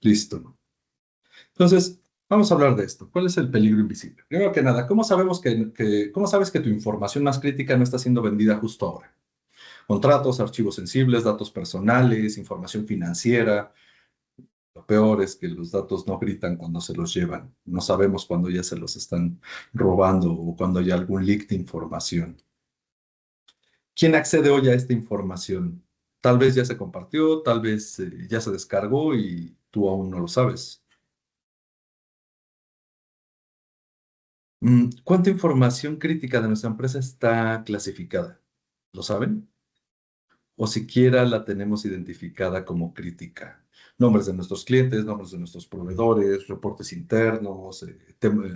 Listo. Entonces, vamos a hablar de esto. ¿Cuál es el peligro invisible? Primero que nada, ¿cómo sabemos cómo sabes que tu información más crítica no está siendo vendida justo ahora? Contratos, archivos sensibles, datos personales, información financiera. Lo peor es que los datos no gritan cuando se los llevan. No sabemos cuándo ya se los están robando o cuando hay algún leak de información. ¿Quién accede hoy a esta información? Tal vez ya se compartió, tal vez ya se descargó y tú aún no lo sabes. ¿Cuánta información crítica de nuestra empresa está clasificada? ¿Lo saben? O siquiera la tenemos identificada como crítica. Nombres de nuestros clientes, nombres de nuestros proveedores, reportes internos,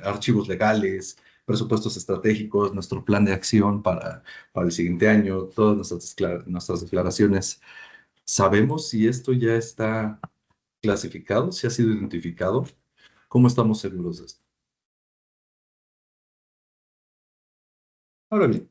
archivos legales, presupuestos estratégicos, nuestro plan de acción para el siguiente año, todas nuestras declaraciones. ¿Sabemos si esto ya está clasificado, si ha sido identificado? ¿Cómo estamos seguros de esto? Ahora bien,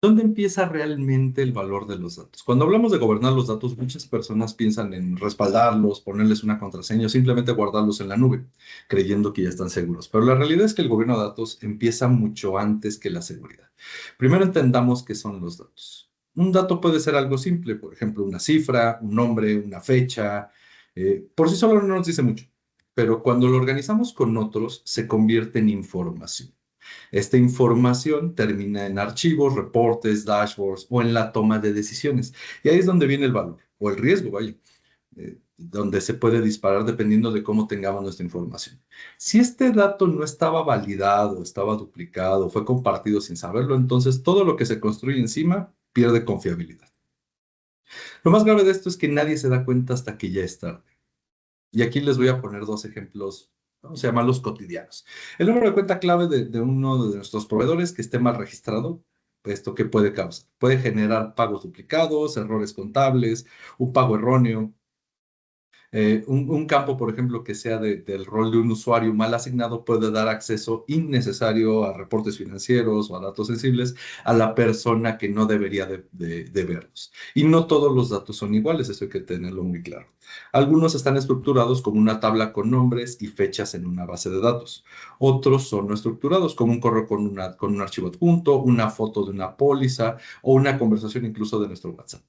¿dónde empieza realmente el valor de los datos? Cuando hablamos de gobernar los datos, muchas personas piensan en respaldarlos, ponerles una contraseña o simplemente guardarlos en la nube, creyendo que ya están seguros. Pero la realidad es que el gobierno de datos empieza mucho antes que la seguridad. Primero entendamos qué son los datos. Un dato puede ser algo simple, por ejemplo, una cifra, un nombre, una fecha. Por sí solo no nos dice mucho, pero cuando lo organizamos con otros, se convierte en información. Esta información termina en archivos, reportes, dashboards o en la toma de decisiones. Y ahí es donde viene el valor o el riesgo, vaya, donde se puede disparar dependiendo de cómo tengamos nuestra información. Si este dato no estaba validado, estaba duplicado, fue compartido sin saberlo, entonces todo lo que se construye encima pierde confiabilidad. Lo más grave de esto es que nadie se da cuenta hasta que ya es tarde. Y aquí les voy a poner dos ejemplos, vamos a llamarlos cotidianos. El número de cuenta clave de uno de nuestros proveedores que esté mal registrado, ¿esto qué puede causar? Puede generar pagos duplicados, errores contables, un pago erróneo. Un campo, por ejemplo, que sea del rol de un usuario mal asignado puede dar acceso innecesario a reportes financieros o a datos sensibles a la persona que no debería de verlos. Y no todos los datos son iguales, eso hay que tenerlo muy claro. Algunos están estructurados como una tabla con nombres y fechas en una base de datos. Otros son no estructurados como un correo con un archivo adjunto, una foto de una póliza o una conversación incluso de nuestro WhatsApp.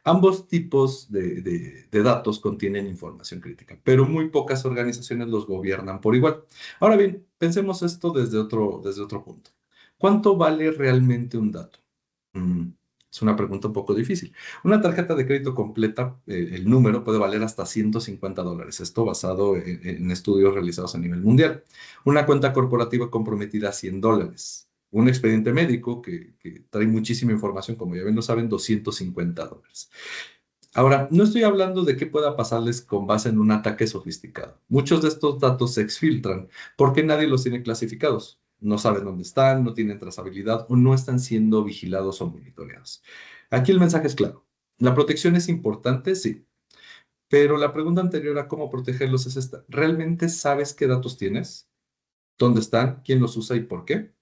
Ambos tipos de datos contienen información crítica, pero muy pocas organizaciones los gobiernan por igual. Ahora bien, pensemos esto desde otro punto. ¿Cuánto vale realmente un dato? Mm, es una pregunta un poco difícil. Una tarjeta de crédito completa, el número puede valer hasta $150. Esto basado en estudios realizados a nivel mundial. Una cuenta corporativa comprometida, $100. Un expediente médico que trae muchísima información, como ya bien lo saben, $250. Ahora, no estoy hablando de qué pueda pasarles con base en un ataque sofisticado. Muchos de estos datos se exfiltran porque nadie los tiene clasificados. No saben dónde están, no tienen trazabilidad o no están siendo vigilados o monitoreados. Aquí el mensaje es claro. La protección es importante, sí, pero la pregunta anterior a cómo protegerlos es esta. ¿Realmente sabes qué datos tienes? ¿Dónde están? ¿Quién los usa y por qué?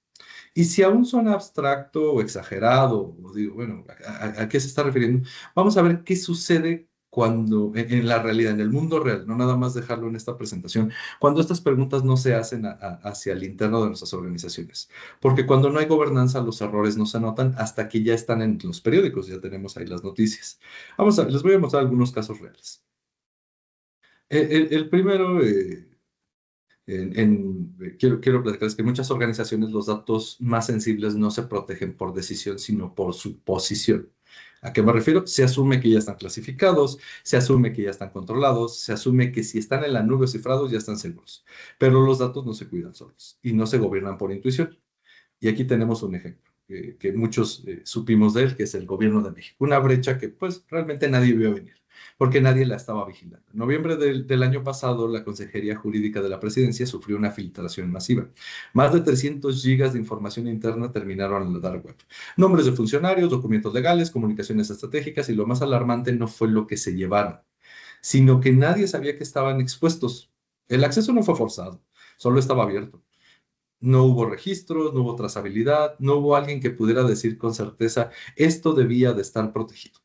Y si aún suena abstracto o exagerado, o digo, bueno, ¿a qué se está refiriendo? Vamos a ver qué sucede cuando, en la realidad, en el mundo real, no nada más dejarlo en esta presentación, cuando estas preguntas no se hacen hacia el interno de nuestras organizaciones. Porque cuando no hay gobernanza, los errores no se anotan hasta que ya están en los periódicos, ya tenemos ahí las noticias. Vamos a ver, les voy a mostrar algunos casos reales. El primero, quiero platicarles que en muchas organizaciones los datos más sensibles no se protegen por decisión, sino por su posición. ¿A qué me refiero? Se asume que ya están clasificados, se asume que ya están controlados, se asume que si están en la nube o cifrados ya están seguros. Pero los datos no se cuidan solos y no se gobiernan por intuición. Y aquí tenemos un ejemplo que muchos supimos de él, que es el gobierno de México. Una brecha que pues realmente nadie vio venir, porque nadie la estaba vigilando. En noviembre del año pasado, la Consejería Jurídica de la Presidencia sufrió una filtración masiva. Más de 300 gigas de información interna terminaron en la dark web. Nombres de funcionarios, documentos legales, comunicaciones estratégicas y lo más alarmante no fue lo que se llevaron, sino que nadie sabía que estaban expuestos. El acceso no fue forzado, solo estaba abierto. No hubo registros, no hubo trazabilidad, no hubo alguien que pudiera decir con certeza, esto debía de estar protegido.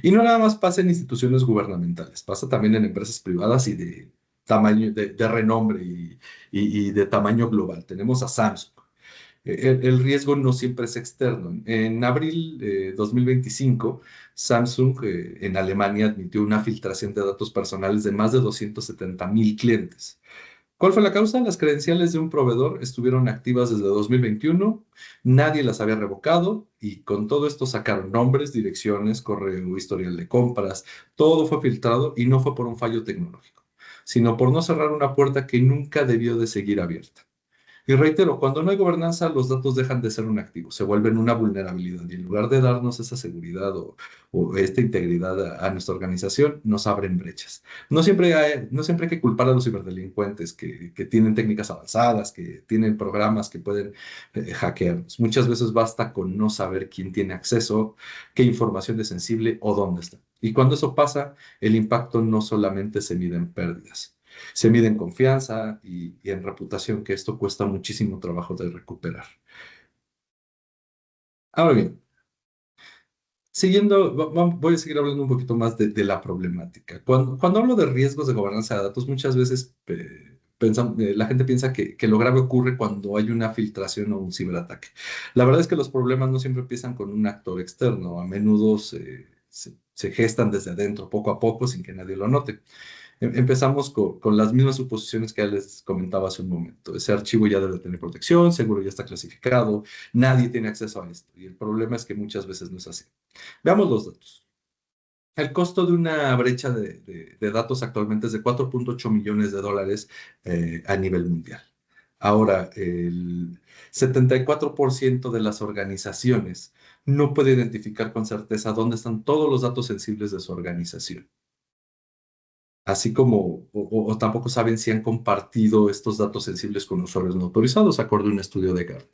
Y no nada más pasa en instituciones gubernamentales, pasa también en empresas privadas y de tamaño, de renombre y de tamaño global. Tenemos a Samsung. El riesgo no siempre es externo. En abril de 2025, Samsung en Alemania admitió una filtración de datos personales de más de 270,000 clientes. ¿Cuál fue la causa? Las credenciales de un proveedor estuvieron activas desde 2021, nadie las había revocado y con todo esto sacaron nombres, direcciones, correo, historial de compras, todo fue filtrado y no fue por un fallo tecnológico, sino por no cerrar una puerta que nunca debió de seguir abierta. Y reitero, cuando no hay gobernanza, los datos dejan de ser un activo, se vuelven una vulnerabilidad y en lugar de darnos esa seguridad o esta integridad a nuestra organización, nos abren brechas. No siempre hay que culpar a los ciberdelincuentes que tienen técnicas avanzadas, que tienen programas que pueden hackearnos. Muchas veces basta con no saber quién tiene acceso, qué información es sensible o dónde está. Y cuando eso pasa, el impacto no solamente se mide en pérdidas, se mide en confianza y en reputación, que esto cuesta muchísimo trabajo de recuperar. Ahora bien, siguiendo, voy a seguir hablando un poquito más de la problemática. Cuando hablo de riesgos de gobernanza de datos, muchas veces la gente piensa que lo grave ocurre cuando hay una filtración o un ciberataque. La verdad es que los problemas no siempre empiezan con un actor externo, a menudo se gestan desde adentro, poco a poco, sin que nadie lo note. Empezamos con las mismas suposiciones que ya les comentaba hace un momento. Ese archivo ya debe tener protección, seguro ya está clasificado, nadie tiene acceso a esto. Y el problema es que muchas veces no es así. Veamos los datos. El costo de una brecha de datos actualmente es de 4,8 millones de dólares a nivel mundial. Ahora, el 74% de las organizaciones no puede identificar con certeza dónde están todos los datos sensibles de su organización, así como o tampoco saben si han compartido estos datos sensibles con usuarios no autorizados, acorde a un estudio de Gartner.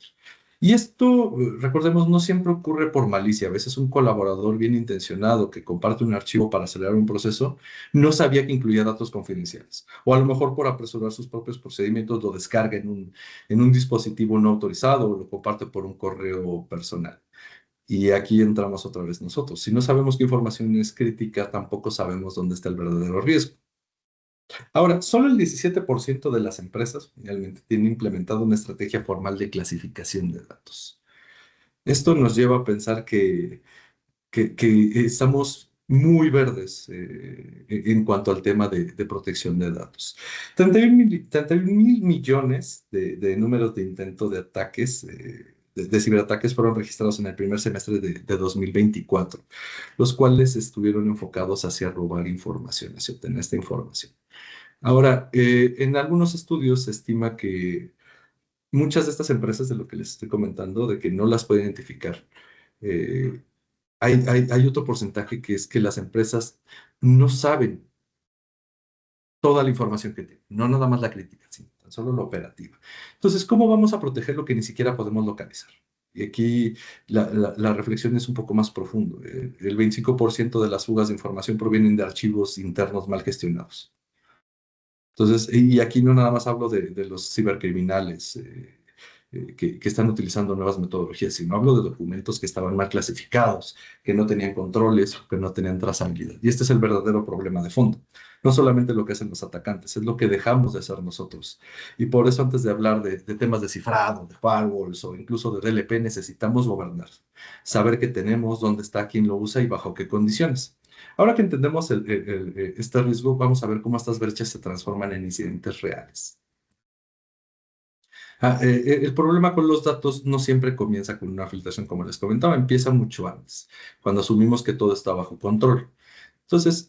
Y esto, recordemos, no siempre ocurre por malicia. A veces un colaborador bien intencionado que comparte un archivo para acelerar un proceso no sabía que incluía datos confidenciales. O a lo mejor por apresurar sus propios procedimientos lo descarga en un dispositivo no autorizado o lo comparte por un correo personal. Y aquí entramos otra vez nosotros. Si no sabemos qué información es crítica, tampoco sabemos dónde está el verdadero riesgo. Ahora, solo el 17% de las empresas finalmente tiene implementado una estrategia formal de clasificación de datos. Esto nos lleva a pensar que estamos muy verdes en cuanto al tema de protección de datos. 31 mil millones de números de intento de ataques, de ciberataques fueron registrados en el primer semestre de 2024, los cuales estuvieron enfocados hacia robar información, hacia obtener esta información. Ahora, en algunos estudios se estima que muchas de estas empresas, de lo que les estoy comentando, de que no las puede identificar, eh, hay otro porcentaje que es que las empresas no saben toda la información que tienen, no nada más la crítica, sino tan solo la operativa. Entonces, ¿cómo vamos a proteger lo que ni siquiera podemos localizar? Y aquí la reflexión es un poco más profundo. El 25% de las fugas de información provienen de archivos internos mal gestionados. Entonces, y aquí no nada más hablo de los cibercriminales que están utilizando nuevas metodologías, sino hablo de documentos que estaban mal clasificados, que no tenían controles, que no tenían trazabilidad. Y este es el verdadero problema de fondo. No solamente lo que hacen los atacantes, es lo que dejamos de hacer nosotros. Y por eso antes de hablar de temas de cifrado, de firewalls o incluso de DLP, necesitamos gobernar, saber qué tenemos, dónde está, quién lo usa y bajo qué condiciones. Ahora que entendemos este riesgo, vamos a ver cómo estas brechas se transforman en incidentes reales. El problema con los datos no siempre comienza con una filtración, como les comentaba, empieza mucho antes, cuando asumimos que todo está bajo control. Entonces,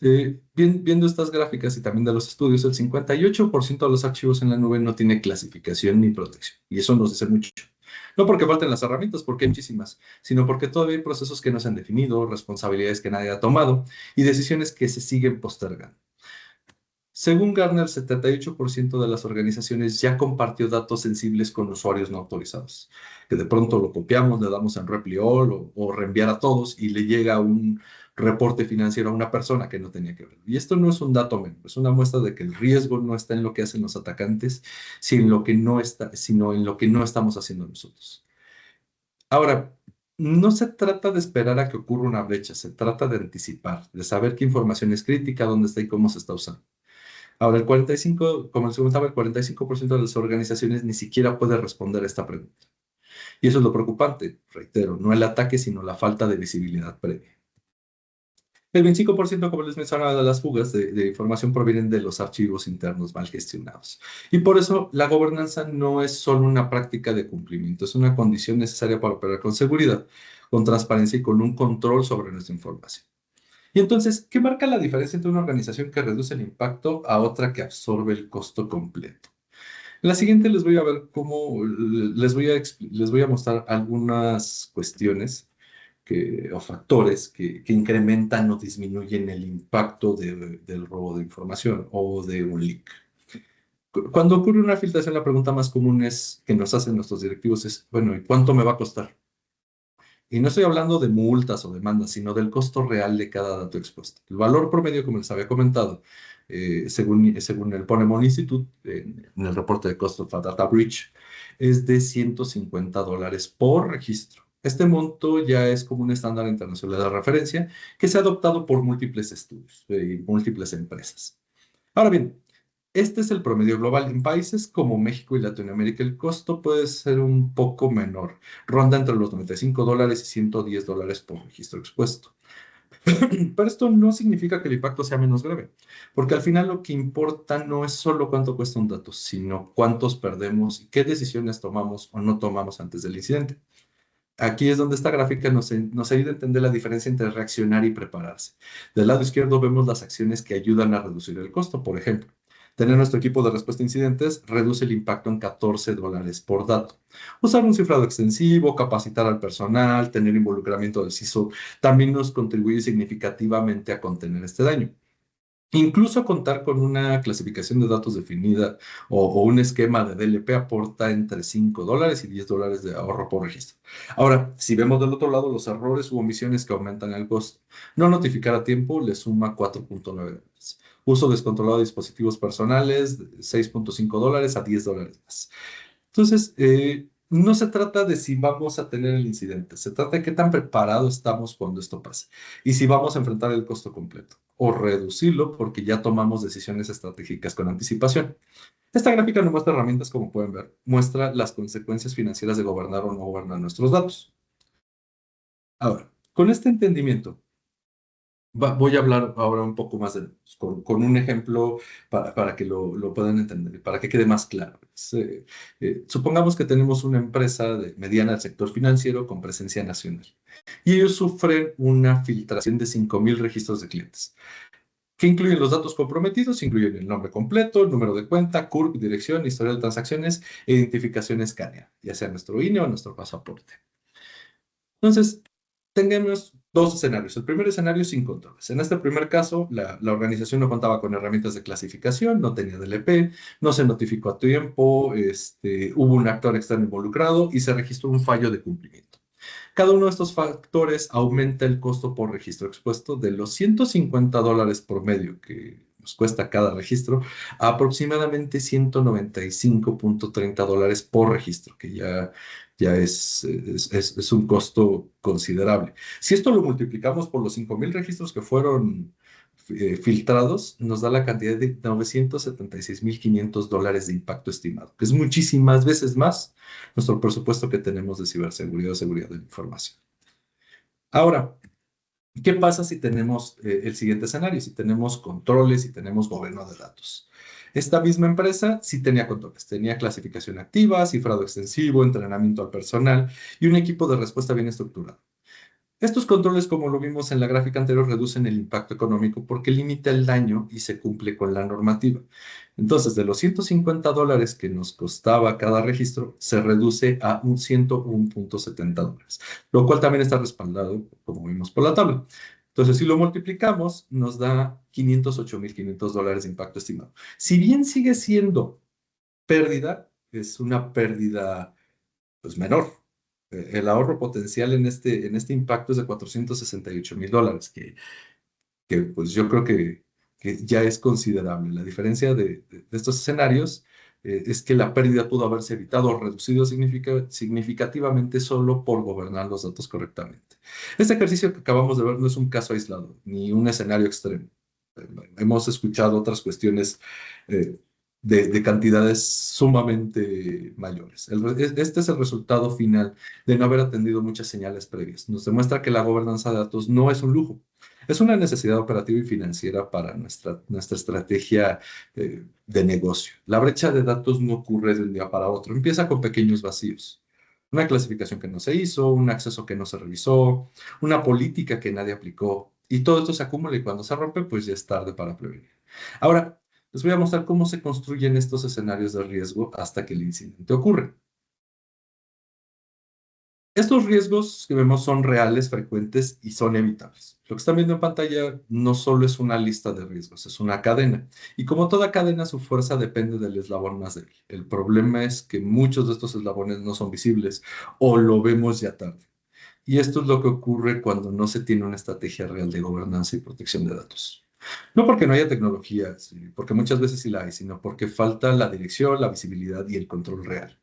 viendo estas gráficas y también de los estudios, el 58% de los archivos en la nube no tiene clasificación ni protección. Y eso nos dice mucho. No porque falten las herramientas, porque hay muchísimas, sino porque todavía hay procesos que no se han definido, responsabilidades que nadie ha tomado y decisiones que se siguen postergando. Según Gartner, 78% de las organizaciones ya compartió datos sensibles con usuarios no autorizados, que de pronto lo copiamos, le damos en Repli All o reenviar a todos y le llega un reporte financiero a una persona que no tenía que ver. Y esto no es un dato menor, es una muestra de que el riesgo no está en lo que hacen los atacantes, sino en lo que no estamos haciendo nosotros. Ahora, No se trata de esperar a que ocurra una brecha, se trata de anticipar, de saber qué información es crítica, dónde está y cómo se está usando. Ahora, el 45, como les comentaba, el 45% de las organizaciones ni siquiera puede responder a esta pregunta. Y eso es lo preocupante, reitero, no el ataque, sino la falta de visibilidad previa. El 25%, como les mencionaba, de las fugas de información provienen de los archivos internos mal gestionados. Y por eso la gobernanza no es solo una práctica de cumplimiento, es una condición necesaria para operar con seguridad, con transparencia y con un control sobre nuestra información. Y entonces, ¿qué marca la diferencia entre una organización que reduce el impacto a otra que absorbe el costo completo? En la siguiente les voy a ver cómo, les voy a mostrar algunas cuestiones o factores que incrementan o disminuyen el impacto del robo de información o de un leak. Cuando ocurre una filtración, la pregunta más común es que nos hacen nuestros directivos es, bueno, ¿y cuánto me va a costar? Y no estoy hablando de multas o demandas, sino del costo real de cada dato expuesto. El valor promedio, como les había comentado, según el Ponemon Institute, en el reporte de Cost of a Data Breach, es de $150 por registro. Este monto ya es como un estándar internacional de referencia que se ha adoptado por múltiples estudios y múltiples empresas. Ahora bien, este es el promedio global. En países como México y Latinoamérica, el costo puede ser un poco menor. Ronda entre los $95 y $110 por registro expuesto. Pero esto no significa que el impacto sea menos grave, porque al final lo que importa no es solo cuánto cuesta un dato, sino cuántos perdemos y qué decisiones tomamos o no tomamos antes del incidente. Aquí es donde esta gráfica nos ayuda a entender la diferencia entre reaccionar y prepararse. Del lado izquierdo vemos las acciones que ayudan a reducir el costo. Por ejemplo, tener nuestro equipo de respuesta a incidentes reduce el impacto en $14 por dato. Usar un cifrado extensivo, capacitar al personal, tener involucramiento del CISO, también nos contribuye significativamente a contener este daño. Incluso contar con una clasificación de datos definida o un esquema de DLP aporta entre $5 y $10 de ahorro por registro. Ahora, si vemos del otro lado los errores u omisiones que aumentan el costo, no notificar a tiempo le suma $4.9. Uso descontrolado de dispositivos personales, $6.5 a $10 más. Entonces, no se trata de si vamos a tener el incidente, se trata de qué tan preparados estamos cuando esto pase y si vamos a enfrentar el costo completo o reducirlo porque ya tomamos decisiones estratégicas con anticipación. Esta gráfica no muestra herramientas, como pueden ver, muestra las consecuencias financieras de gobernar o no gobernar nuestros datos. Ahora, con este entendimiento, voy a hablar ahora un poco más con un ejemplo para que lo puedan entender, para que quede más claro. Supongamos que tenemos una empresa mediana del sector financiero con presencia nacional y ellos sufren una filtración de 5,000 registros de clientes, que incluyen los datos comprometidos, incluyen el nombre completo, el número de cuenta, CURP, dirección, historial de transacciones e identificación escánea, ya sea nuestro INE o nuestro pasaporte. Entonces, tengamos dos escenarios. El primer escenario sin controles. En este primer caso, la organización no contaba con herramientas de clasificación, no tenía DLP, no se notificó a tiempo, hubo un actor externo involucrado y se registró un fallo de cumplimiento. Cada uno de estos factores aumenta el costo por registro expuesto de los $150 por medio que nos cuesta cada registro a aproximadamente $195.30 por registro, que ya es un costo considerable. Si esto lo multiplicamos por los 5,000 registros que fueron filtrados, nos da la cantidad de $976.500 de impacto estimado, que es muchísimas veces más nuestro presupuesto que tenemos de ciberseguridad o seguridad de la información. Ahora, ¿qué pasa si tenemos el siguiente escenario? Si tenemos controles y tenemos gobierno de datos. Esta misma empresa sí tenía controles, tenía clasificación activa, cifrado extensivo, entrenamiento al personal y un equipo de respuesta bien estructurado. Estos controles, como lo vimos en la gráfica anterior, reducen el impacto económico porque limita el daño y se cumple con la normativa. Entonces, de los $150 que nos costaba cada registro, se reduce a un $101.70, lo cual también está respaldado, como vimos por la tabla. Entonces, si lo multiplicamos, nos da $508.500 de impacto estimado. Si bien sigue siendo pérdida, es una pérdida pues menor. El ahorro potencial en este impacto es de $468.000, que pues yo creo que ya es considerable. La diferencia de estos escenarios es que la pérdida pudo haberse evitado o reducido significativamente solo por gobernar los datos correctamente. Este ejercicio que acabamos de ver no es un caso aislado, ni un escenario extremo. Hemos escuchado otras cuestiones eh, de cantidades sumamente mayores. Este es el resultado final de no haber atendido muchas señales previas. Nos demuestra que la gobernanza de datos no es un lujo, es una necesidad operativa y financiera para nuestra estrategia de negocio. La brecha de datos no ocurre de un día para otro, empieza con pequeños vacíos. Una clasificación que no se hizo, un acceso que no se revisó, una política que nadie aplicó. Y todo esto se acumula y cuando se rompe, pues ya es tarde para prevenir. Ahora, les voy a mostrar cómo se construyen estos escenarios de riesgo hasta que el incidente ocurre. Estos riesgos que vemos son reales, frecuentes y son evitables. Lo que están viendo en pantalla no solo es una lista de riesgos, es una cadena. Y como toda cadena, su fuerza depende del eslabón más débil. El problema es que muchos de estos eslabones no son visibles o lo vemos ya tarde. Y esto es lo que ocurre cuando no se tiene una estrategia real de gobernanza y protección de datos. No porque no haya tecnología, sí, porque muchas veces sí la hay, sino porque falta la dirección, la visibilidad y el control real.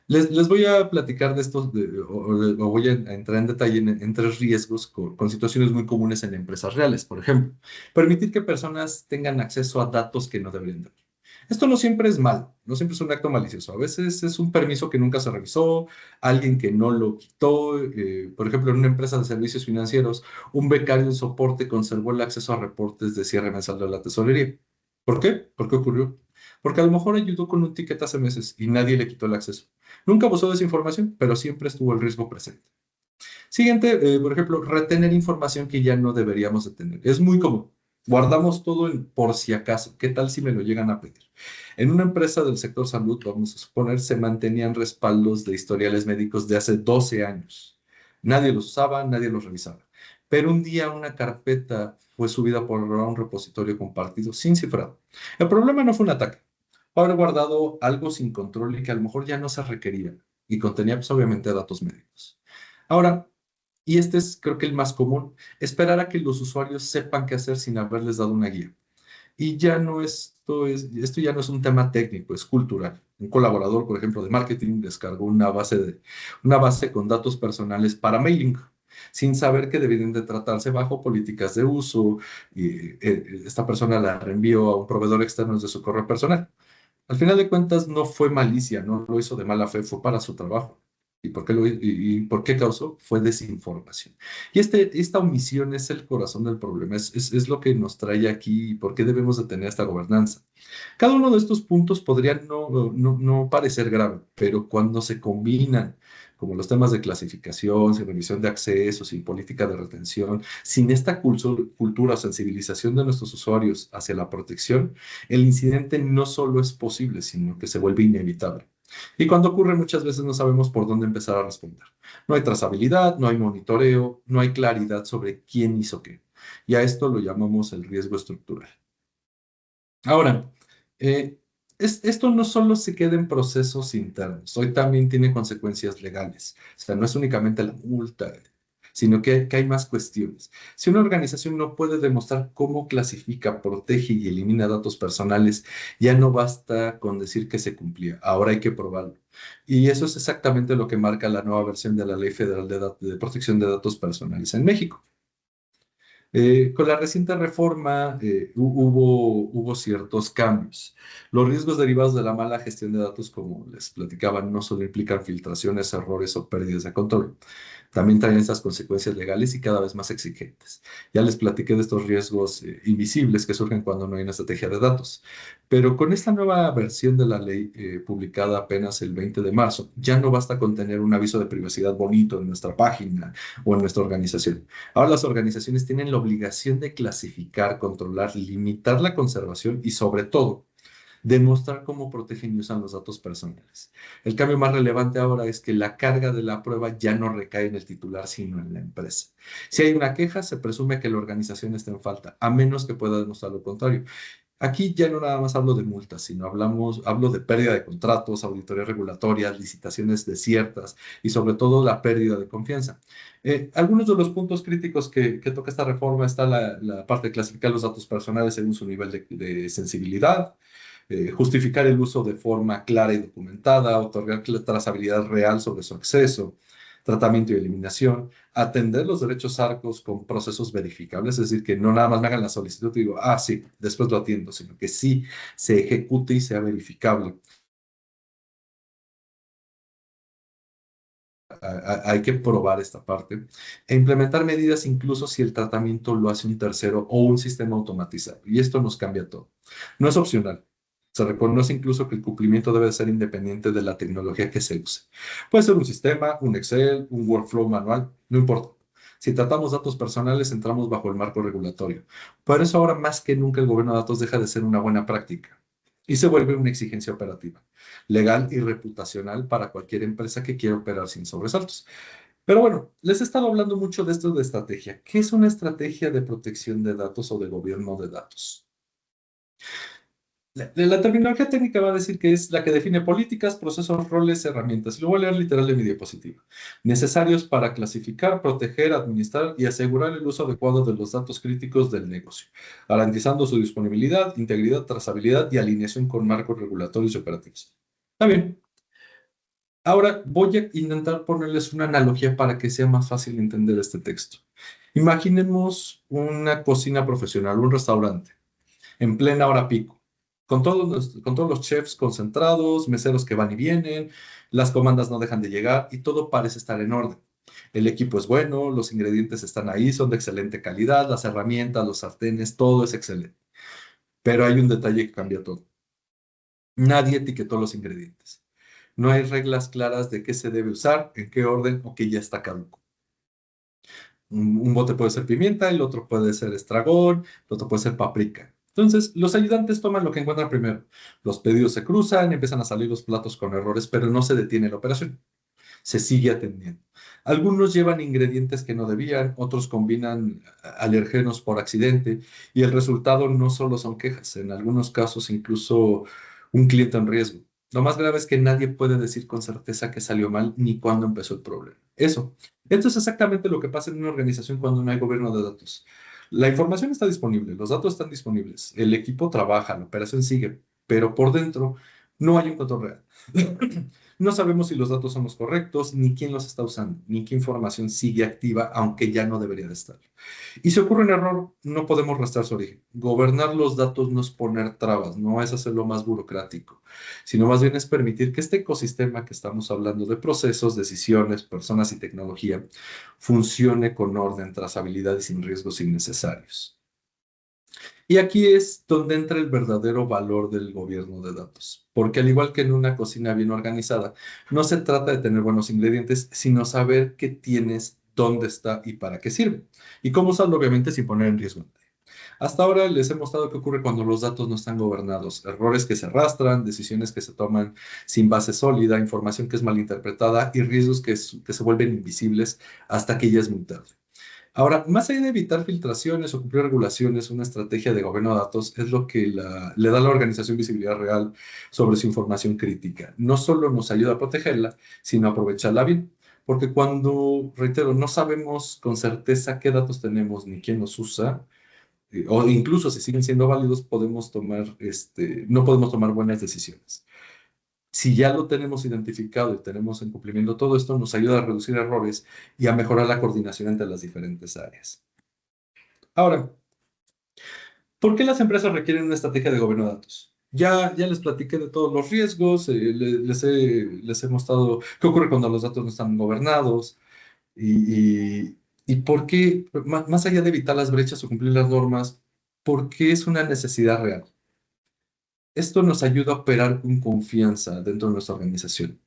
Les voy a platicar de estos, o voy a entrar en detalle en tres riesgos con situaciones muy comunes en empresas reales. Por ejemplo, permitir que personas tengan acceso a datos que no deberían tener. Esto no siempre es malo, no siempre es un acto malicioso. A veces es un permiso que nunca se revisó, alguien que no lo quitó. Por ejemplo, en una empresa de servicios financieros, un becario de soporte conservó el acceso a reportes de cierre mensual de la tesorería. ¿Por qué? ¿Por qué ocurrió? Porque a lo mejor ayudó con un ticket hace meses y nadie le quitó el acceso. Nunca abusó de esa información, pero siempre estuvo el riesgo presente. Siguiente, por ejemplo, retener información que ya no deberíamos de tener. Es muy común. Guardamos todo por si acaso. ¿Qué tal si me lo llegan a pedir? En una empresa del sector salud, vamos a suponer, se mantenían respaldos de historiales médicos de hace 12 años. Nadie los usaba, nadie los revisaba. Pero un día una carpeta fue subida por error a un repositorio compartido sin cifrado. El problema no fue un ataque. Fue haber guardado algo sin control y que a lo mejor ya no se requería y contenía, pues, obviamente, datos médicos. Ahora, y este es creo que el más común, esperar a que los usuarios sepan qué hacer sin haberles dado una guía. Y ya no esto ya no es un tema técnico, es cultural. Un colaborador, por ejemplo, de marketing descargó una base con datos personales para mailing, sin saber que debían de tratarse bajo políticas de uso, y esta persona la reenvió a un proveedor externo de su correo personal. Al final de cuentas, no fue malicia, no lo hizo de mala fe, fue para su trabajo. ¿Y por qué, y por qué causó? Fue desinformación. Y esta omisión es el corazón del problema, es lo que nos trae aquí y por qué debemos de tener esta gobernanza. Cada uno de estos puntos podría no parecer grave, pero cuando se combinan, como los temas de clasificación, sin revisión de accesos, sin política de retención, sin esta cultura o sensibilización de nuestros usuarios hacia la protección, el incidente no solo es posible, sino que se vuelve inevitable. Y cuando ocurre muchas veces no sabemos por dónde empezar a responder. No hay trazabilidad, no hay monitoreo, no hay claridad sobre quién hizo qué. Y a esto lo llamamos el riesgo estructural. Ahora, eh, esto no solo se queda en procesos internos, hoy también tiene consecuencias legales. O sea, no es únicamente la multa, sino que hay más cuestiones. Si una organización no puede demostrar cómo clasifica, protege y elimina datos personales, ya no basta con decir que se cumplía, ahora hay que probarlo. Y eso es exactamente lo que marca la nueva versión de la Ley Federal de Protección de Datos Personales en México. Con la reciente reforma hubo ciertos cambios. Los riesgos derivados de la mala gestión de datos, como les platicaba, no solo implican filtraciones, errores o pérdidas de control. También traen estas consecuencias legales y cada vez más exigentes. Ya les platiqué de estos riesgos invisibles que surgen cuando no hay una estrategia de datos. Pero con esta nueva versión de la ley publicada apenas el 20 de marzo, ya no basta con tener un aviso de privacidad bonito en nuestra página o en nuestra organización. Ahora las organizaciones tienen la obligación de clasificar, controlar, limitar la conservación y sobre todo demostrar cómo protegen y usan los datos personales. El cambio más relevante ahora es que la carga de la prueba ya no recae en el titular, sino en la empresa. Si hay una queja, se presume que la organización está en falta, a menos que pueda demostrar lo contrario. Aquí ya no nada más hablo de multas, sino hablo de pérdida de contratos, auditorías regulatorias, licitaciones desiertas y sobre todo la pérdida de confianza. Algunos de los puntos críticos que toca esta reforma está la parte de clasificar los datos personales según su nivel de sensibilidad, justificar el uso de forma clara y documentada, otorgar trazabilidad real sobre su acceso, tratamiento y eliminación, atender los derechos ARCOS con procesos verificables, es decir, que no nada más me hagan la solicitud y digo, ah, sí, después lo atiendo, sino que sí se ejecute y sea verificable. Hay que probar esta parte e implementar medidas incluso si el tratamiento lo hace un tercero o un sistema automatizado. Y esto nos cambia todo. No es opcional. Se reconoce incluso que el cumplimiento debe ser independiente de la tecnología que se use. Puede ser un sistema, un Excel, un workflow manual, no importa. Si tratamos datos personales, entramos bajo el marco regulatorio. Por eso ahora más que nunca el gobierno de datos deja de ser una buena práctica y se vuelve una exigencia operativa, legal y reputacional para cualquier empresa que quiera operar sin sobresaltos. Pero bueno, les he estado hablando mucho de esto de estrategia. ¿Qué es una estrategia de protección de datos o de gobierno de datos? La terminología técnica va a decir que es la que define políticas, procesos, roles, herramientas. Lo voy a leer literal de mi diapositiva. Necesarios para clasificar, proteger, administrar y asegurar el uso adecuado de los datos críticos del negocio, garantizando su disponibilidad, integridad, trazabilidad y alineación con marcos regulatorios y operativos. Está bien. Ahora voy a intentar ponerles una analogía para que sea más fácil entender este texto. Imaginemos una cocina profesional, un restaurante en plena hora pico, con todos los chefs concentrados, meseros que van y vienen, las comandas no dejan de llegar y todo parece estar en orden. El equipo es bueno, los ingredientes están ahí, son de excelente calidad, las herramientas, los sartenes, todo es excelente. Pero hay un detalle que cambia todo. Nadie etiquetó los ingredientes. No hay reglas claras de qué se debe usar, en qué orden o que ya está caduco. Un bote puede ser pimienta, el otro puede ser estragón, el otro puede ser paprika. Entonces, los ayudantes toman lo que encuentran primero. Los pedidos se cruzan, empiezan a salir los platos con errores, pero no se detiene la operación. Se sigue atendiendo. Algunos llevan ingredientes que no debían, otros combinan alergenos por accidente y el resultado no solo son quejas, en algunos casos incluso un cliente en riesgo. Lo más grave es que nadie puede decir con certeza que salió mal ni cuándo empezó el problema. Eso. Esto es exactamente lo que pasa en una organización cuando no hay gobierno de datos. La información está disponible, los datos están disponibles, el equipo trabaja, la operación sigue, pero por dentro no hay un control real. No sabemos si los datos son los correctos, ni quién los está usando, ni qué información sigue activa, aunque ya no debería de estar. Y si ocurre un error, no podemos rastrear su origen. Gobernar los datos no es poner trabas, no es hacerlo más burocrático, sino más bien es permitir que este ecosistema que estamos hablando de procesos, decisiones, personas y tecnología funcione con orden, trazabilidad y sin riesgos innecesarios. Y aquí es donde entra el verdadero valor del gobierno de datos, porque al igual que en una cocina bien organizada, no se trata de tener buenos ingredientes, sino saber qué tienes, dónde está y para qué sirve, y cómo usarlo obviamente sin poner en riesgo. Hasta ahora les he mostrado qué ocurre cuando los datos no están gobernados, errores que se arrastran, decisiones que se toman sin base sólida, información que es malinterpretada y riesgos que se vuelven invisibles hasta que ya es muy tarde. Ahora, más allá de evitar filtraciones o cumplir regulaciones, una estrategia de gobierno de datos es lo que le da a la organización visibilidad real sobre su información crítica. No solo nos ayuda a protegerla, sino a aprovecharla bien. Porque cuando, reitero, no sabemos con certeza qué datos tenemos ni quién los usa, o incluso si siguen siendo válidos, no podemos tomar buenas decisiones. Si ya lo tenemos identificado y tenemos en cumplimiento todo esto, nos ayuda a reducir errores y a mejorar la coordinación entre las diferentes áreas. Ahora, ¿por qué las empresas requieren una estrategia de gobierno de datos? Ya les platiqué de todos los riesgos, les he mostrado qué ocurre cuando los datos no están gobernados y por qué, más allá de evitar las brechas o cumplir las normas, ¿por qué es una necesidad real? Esto nos ayuda a operar con confianza dentro de nuestra organización,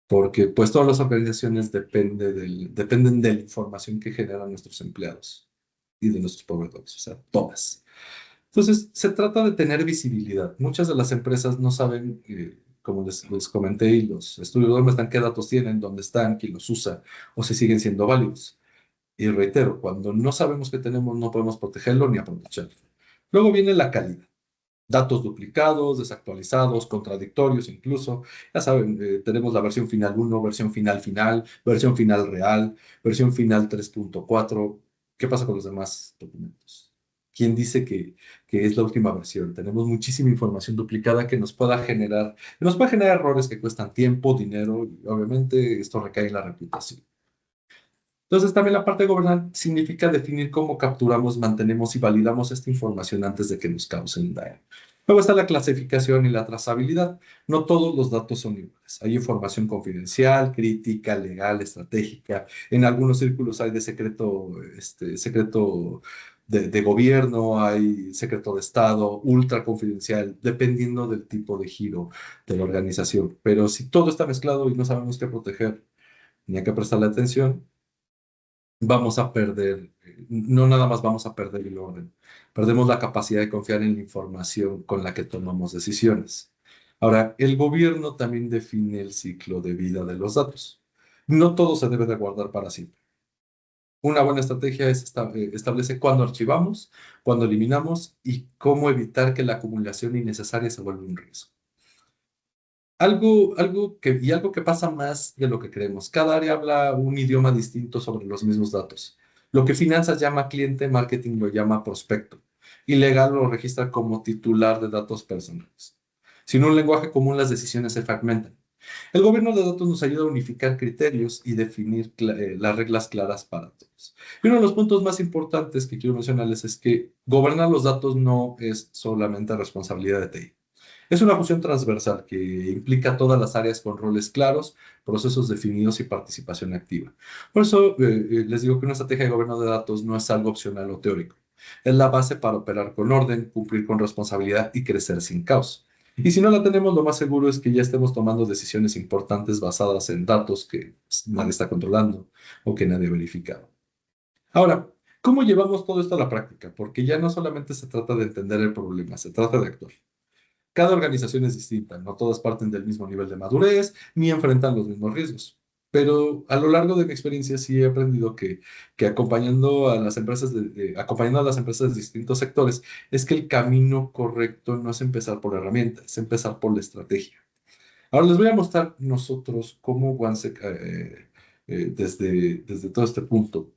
porque pues todas las organizaciones dependen de la información que generan nuestros empleados y de nuestros proveedores, o sea, todas. Entonces, se trata de tener visibilidad. Muchas de las empresas no saben, como les comenté, y los estudios no muestran qué datos tienen, dónde están, quién los usa, o si siguen siendo válidos. Y reitero, cuando no sabemos qué tenemos, no podemos protegerlo ni aprovecharlo. Luego viene la calidad. Datos duplicados, desactualizados, contradictorios incluso. Ya saben, tenemos la versión final uno, versión final final, versión final real, versión final 3.4. ¿Qué pasa con los demás documentos? ¿Quién dice que es la última versión? Tenemos muchísima información duplicada que nos puede generar errores que cuestan tiempo, dinero, y obviamente esto recae en la reputación. Entonces, también la parte de gobernar significa definir cómo capturamos, mantenemos y validamos esta información antes de que nos causen daño. Luego está la clasificación y la trazabilidad. No todos los datos son iguales. Hay información confidencial, crítica, legal, estratégica. En algunos círculos hay de secreto, secreto de gobierno, hay secreto de Estado, ultra confidencial, dependiendo del tipo de giro de la organización. Pero si todo está mezclado y no sabemos qué proteger ni a qué prestarle atención, vamos a perder, no nada más vamos a perder el orden, perdemos la capacidad de confiar en la información con la que tomamos decisiones. Ahora, el gobierno también define el ciclo de vida de los datos. No todo se debe de guardar para siempre. Una buena estrategia es establece cuándo archivamos, cuándo eliminamos y cómo evitar que la acumulación innecesaria se vuelva un riesgo. Algo que pasa más de lo que creemos. Cada área habla un idioma distinto sobre los mismos datos. Lo que finanzas llama cliente, marketing lo llama prospecto y legal lo registra como titular de datos personales. Sin un lenguaje común, las decisiones se fragmentan. El gobierno de datos nos ayuda a unificar criterios y definir las reglas claras para todos. Y uno de los puntos más importantes que quiero mencionarles es que gobernar los datos no es solamente responsabilidad de TI. Es una función transversal que implica todas las áreas con roles claros, procesos definidos y participación activa. Por eso les digo que una estrategia de gobierno de datos no es algo opcional o teórico. Es la base para operar con orden, cumplir con responsabilidad y crecer sin caos. Y si no la tenemos, lo más seguro es que ya estemos tomando decisiones importantes basadas en datos que nadie está controlando o que nadie ha verificado. Ahora, ¿cómo llevamos todo esto a la práctica? Porque ya no solamente se trata de entender el problema, se trata de actuar. Cada organización es distinta, no todas parten del mismo nivel de madurez ni enfrentan los mismos riesgos. Pero a lo largo de mi experiencia sí he aprendido que acompañando a las empresas de distintos sectores, es que el camino correcto no es empezar por herramientas, es empezar por la estrategia. Ahora les voy a mostrar nosotros cómo OneSec, desde todo este punto,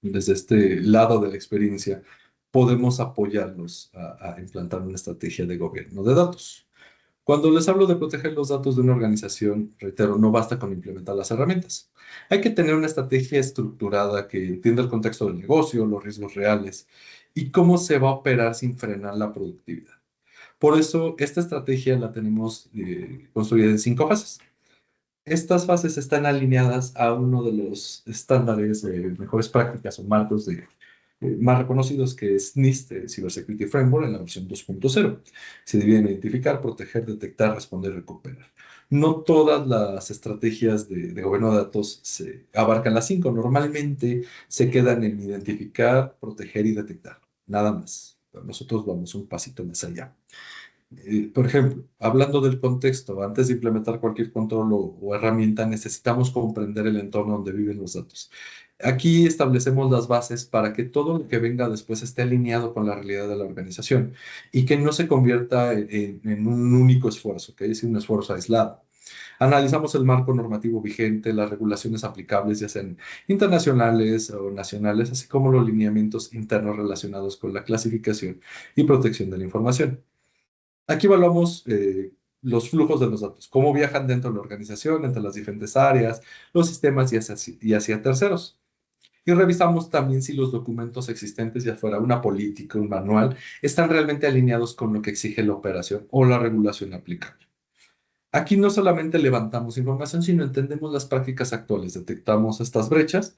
desde este lado de la experiencia, podemos apoyarlos a implantar una estrategia de gobierno de datos. Cuando les hablo de proteger los datos de una organización, reitero, no basta con implementar las herramientas. Hay que tener una estrategia estructurada que entienda el contexto del negocio, los riesgos reales y cómo se va a operar sin frenar la productividad. Por eso, esta estrategia la tenemos construida en 5 fases. Estas fases están alineadas a uno de los estándares de mejores prácticas o marcos más reconocidos, que es NIST, Cybersecurity Framework, en la versión 2.0. Se divide en identificar, proteger, detectar, responder, recuperar. No todas las estrategias de gobierno de datos se abarcan las 5. Normalmente se quedan en identificar, proteger y detectar. Nada más. Nosotros vamos un pasito más allá. Por ejemplo, hablando del contexto, antes de implementar cualquier control o herramienta, necesitamos comprender el entorno donde viven los datos. Aquí establecemos las bases para que todo lo que venga después esté alineado con la realidad de la organización y que no se convierta en un único esfuerzo, que es un esfuerzo aislado. Analizamos el marco normativo vigente, las regulaciones aplicables, ya sean internacionales o nacionales, así como los lineamientos internos relacionados con la clasificación y protección de la información. Aquí evaluamos los flujos de los datos, cómo viajan dentro de la organización, entre las diferentes áreas, los sistemas y hacia terceros. Y revisamos también si los documentos existentes, ya fuera una política, un manual, están realmente alineados con lo que exige la operación o la regulación aplicable. Aquí no solamente levantamos información, sino entendemos las prácticas actuales, detectamos estas brechas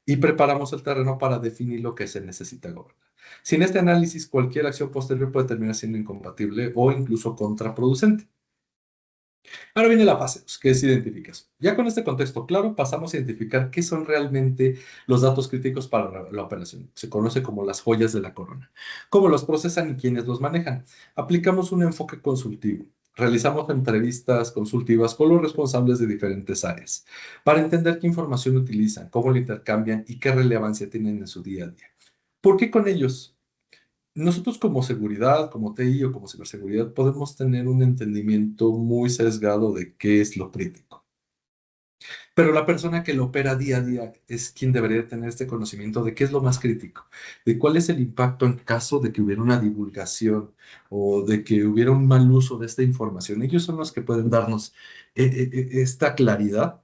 y preparamos el terreno para definir lo que se necesita gobernar. Sin este análisis, cualquier acción posterior puede terminar siendo incompatible o incluso contraproducente. Ahora viene la fase 2, que es identificación. Ya con este contexto claro, pasamos a identificar qué son realmente los datos críticos para la operación. Se conoce como las joyas de la corona. Cómo los procesan y quiénes los manejan. Aplicamos un enfoque consultivo. Realizamos entrevistas consultivas con los responsables de diferentes áreas para entender qué información utilizan, cómo la intercambian y qué relevancia tienen en su día a día. ¿Por qué con ellos? Nosotros como seguridad, como TI o como ciberseguridad, podemos tener un entendimiento muy sesgado de qué es lo crítico. Pero la persona que lo opera día a día es quien debería tener este conocimiento de qué es lo más crítico, de cuál es el impacto en caso de que hubiera una divulgación o de que hubiera un mal uso de esta información. Ellos son los que pueden darnos esta claridad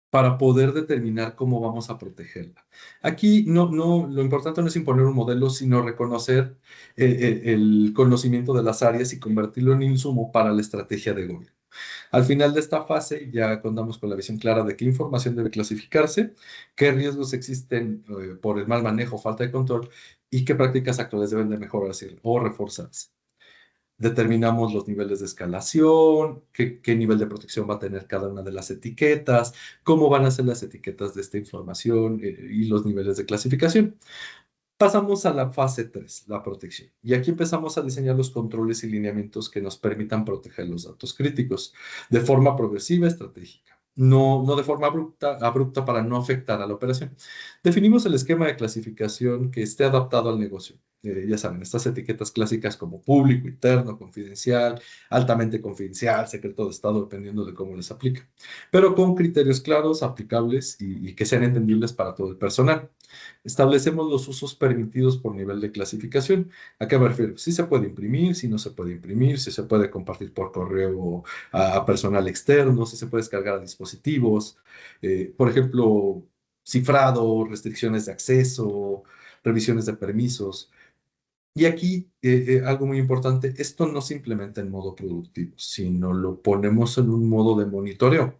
para poder determinar cómo vamos a protegerla. Aquí lo importante no es imponer un modelo, sino reconocer el conocimiento de las áreas y convertirlo en insumo para la estrategia de gobierno. Al final de esta fase ya contamos con la visión clara de qué información debe clasificarse, qué riesgos existen por el mal manejo o falta de control y qué prácticas actuales deben de mejorarse o reforzarse. Determinamos los niveles de escalación, qué nivel de protección va a tener cada una de las etiquetas, cómo van a ser las etiquetas de esta información y los niveles de clasificación. Pasamos a la fase 3, la protección. Y aquí empezamos a diseñar los controles y lineamientos que nos permitan proteger los datos críticos de forma progresiva, estratégica. No de forma abrupta para no afectar a la operación. Definimos el esquema de clasificación que esté adaptado al negocio. Ya saben, estas etiquetas clásicas como público, interno, confidencial, altamente confidencial, secreto de Estado, dependiendo de cómo les aplique. Pero con criterios claros, aplicables y que sean entendibles para todo el personal. Establecemos los usos permitidos por nivel de clasificación. ¿A qué me refiero? Si se puede imprimir, si no se puede imprimir, si se puede compartir por correo a personal externo, si se puede descargar a dispositivos, por ejemplo, cifrado, restricciones de acceso, revisiones de permisos. Y aquí, algo muy importante, esto no se implementa en modo productivo, sino lo ponemos en un modo de monitoreo